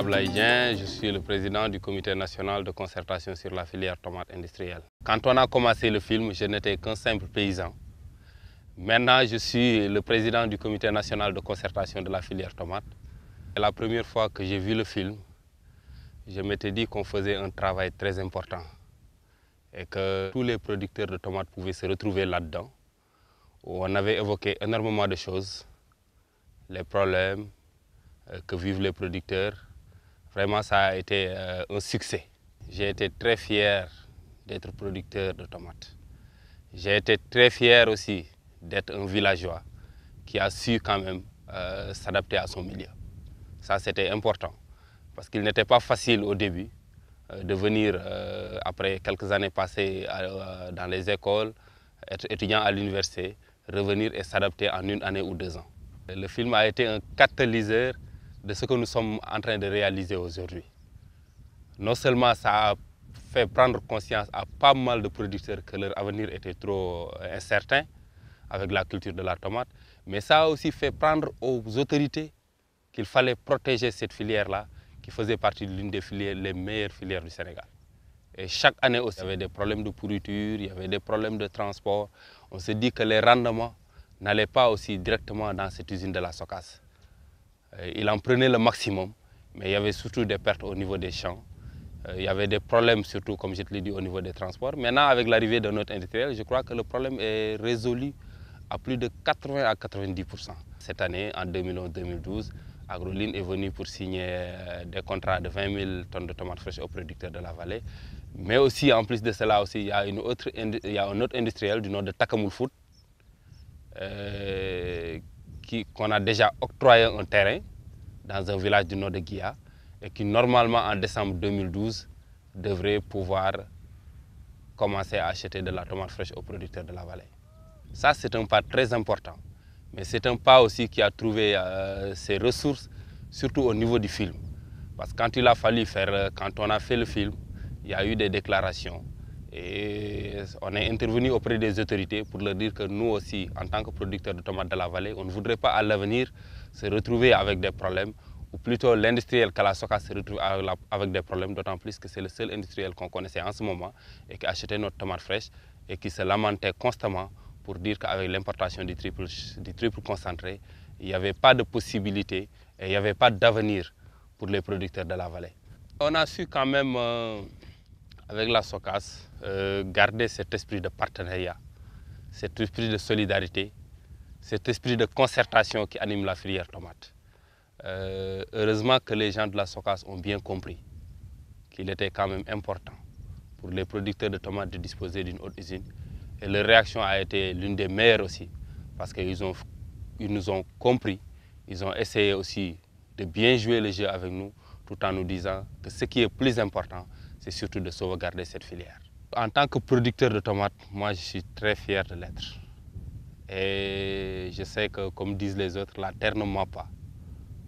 Ablaye Dieng, je suis le président du comité national de concertation sur la filière tomate industrielle. Quand on a commencé le film, je n'étais qu'un simple paysan. Maintenant, je suis le président du comité national de concertation de la filière tomate. La première fois que j'ai vu le film, je m'étais dit qu'on faisait un travail très important et que tous les producteurs de tomates pouvaient se retrouver là-dedans. On avait évoqué énormément de choses, les problèmes que vivent les producteurs. Vraiment, ça a été un succès. J'ai été très fier d'être producteur de tomates. J'ai été très fier aussi d'être un villageois qui a su quand même s'adapter à son milieu. Ça, c'était important parce qu'il n'était pas facile au début de venir, après quelques années passées dans les écoles, être étudiant à l'université, revenir et s'adapter en 1 année ou 2 ans. Le film a été un catalyseur de ce que nous sommes en train de réaliser aujourd'hui. Non seulement ça a fait prendre conscience à pas mal de producteurs que leur avenir était trop incertain avec la culture de la tomate, mais ça a aussi fait prendre aux autorités qu'il fallait protéger cette filière-là, qui faisait partie de l'une des filières, les meilleures filières du Sénégal. Et chaque année aussi, il y avait des problèmes de pourriture, il y avait des problèmes de transport. On se dit que les rendements n'allaient pas aussi directement dans cette usine de la Sokas. Il en prenait le maximum, mais il y avait surtout des pertes au niveau des champs. Il y avait des problèmes surtout, comme je te l'ai dit, au niveau des transports. Maintenant, avec l'arrivée de notre industriel, je crois que le problème est résolu à plus de 80 à 90%. Cette année, en 2011-2012, Agroline est venu pour signer des contrats de 20 000 tonnes de tomates fraîches aux producteurs de la vallée. Mais aussi, en plus de cela, aussi, il y a un autre industriel du nom de Takamulfoot qu'on a déjà octroyé un terrain dans un village du nord de Guia et qui, normalement, en décembre 2012, devrait pouvoir commencer à acheter de la tomate fraîche aux producteurs de la vallée. Ça, c'est un pas très important. Mais c'est un pas aussi qui a trouvé ses ressources, surtout au niveau du film. Parce que quand il a fallu faire, quand on a fait le film, il y a eu des déclarations. Et on est intervenu auprès des autorités pour leur dire que nous aussi, en tant que producteurs de tomates de la vallée, on ne voudrait pas à l'avenir se retrouver avec des problèmes, ou plutôt l'industriel Kalasoka se retrouve avec des problèmes, d'autant plus que c'est le seul industriel qu'on connaissait en ce moment et qui achetait notre tomate fraîche et qui se lamentait constamment pour dire qu'avec l'importation du triple concentré, il n'y avait pas de possibilité et il n'y avait pas d'avenir pour les producteurs de la vallée. On a su quand même, avec la Sokas, garder cet esprit de partenariat, cet esprit de solidarité, cet esprit de concertation qui anime la filière tomate. Heureusement que les gens de la Sokas ont bien compris qu'il était quand même important pour les producteurs de tomates de disposer d'une haute usine. Et leur réaction a été l'une des meilleures aussi, parce qu'ils nous ont compris, ils ont essayé aussi de bien jouer le jeu avec nous, tout en nous disant que ce qui est plus important, c'est surtout de sauvegarder cette filière. En tant que producteur de tomates, moi je suis très fier de l'être. Et je sais que, comme disent les autres, la terre ne ment pas.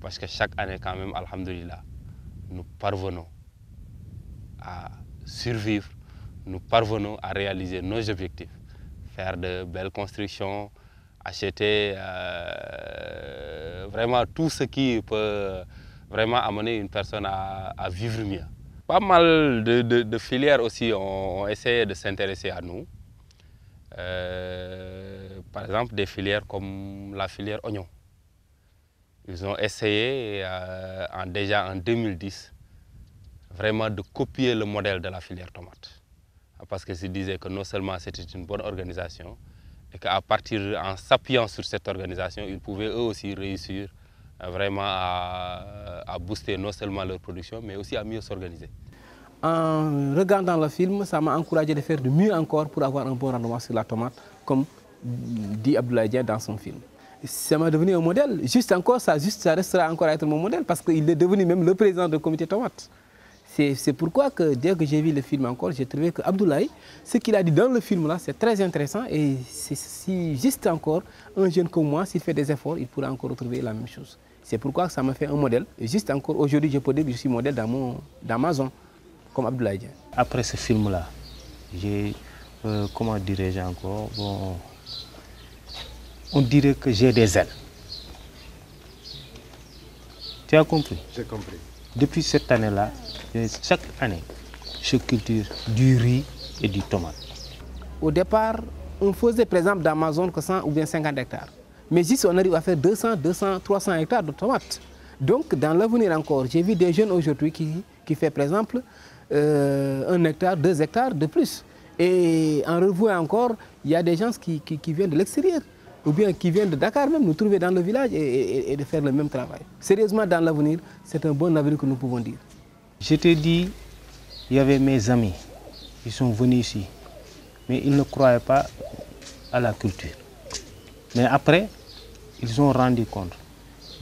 Parce que chaque année, quand même, alhamdoulilah, nous parvenons à survivre, nous parvenons à réaliser nos objectifs. Faire de belles constructions, acheter vraiment tout ce qui peut vraiment amener une personne à vivre mieux. Pas mal de filières aussi ont essayé de s'intéresser à nous. Par exemple, des filières comme la filière oignon. Ils ont essayé déjà en 2010 vraiment de copier le modèle de la filière tomate. Parce qu'ils se disaient que non seulement c'était une bonne organisation, et qu'à partir, en s'appuyant sur cette organisation, ils pouvaient eux aussi réussir vraiment à booster non seulement leur production, mais aussi à mieux s'organiser. En regardant le film, ça m'a encouragé de faire de mieux encore pour avoir un bon rendement sur la tomate, comme dit Abdoulaye Dieng dans son film. Ça m'a devenu un modèle. Juste encore, ça restera encore à être mon modèle, parce qu'il est devenu même le président du comité tomate. C'est pourquoi que dès que j'ai vu le film encore, j'ai trouvé que Abdoulaye, ce qu'il a dit dans le film là, c'est très intéressant. Et si juste encore un jeune comme moi, s'il fait des efforts, il pourra encore retrouver la même chose. C'est pourquoi ça m'a fait un modèle. Et juste encore aujourd'hui, je peux dire que je suis modèle dans ma zone, comme Abdoulaye Dieng. Après ce film là, j'ai, comment dirais-je encore, bon, on dirait que j'ai des ailes. Tu as compris? J'ai compris. depuis cette année-là, chaque année, je cultive du riz et du tomate. Au départ, on faisait par exemple dans ma zone que 100 ou bien 50 hectares. Mais ici, on arrive à faire 200, 300 hectares de tomates. Donc, dans l'avenir encore, j'ai vu des jeunes aujourd'hui qui font par exemple 1 hectare, 2 hectares de plus. Et en revoyant encore, il y a des gens qui viennent de l'extérieur, ou bien qui viennent de Dakar même, nous trouver dans le village et de faire le même travail. Sérieusement, dans l'avenir, c'est un bon avenir que nous pouvons dire. Je te dis, il y avait mes amis, ils sont venus ici, mais ils ne croyaient pas à la culture. Mais après, ils ont rendu compte.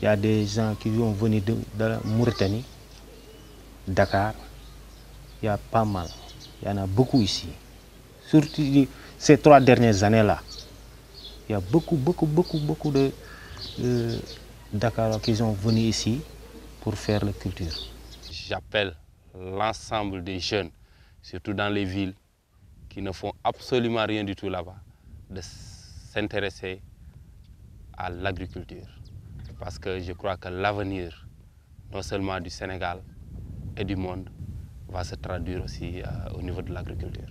Il y a des gens qui sont venus de la Mauritanie, Dakar, il y a pas mal, il y en a beaucoup ici. Surtout ces 3 dernières années-là, il y a beaucoup de Dakarois qui sont venus ici pour faire la culture. J'appelle l'ensemble des jeunes, surtout dans les villes, qui ne font absolument rien du tout là-bas, de s'intéresser à l'agriculture. Parce que je crois que l'avenir, non seulement du Sénégal et du monde, va se traduire aussi au niveau de l'agriculture.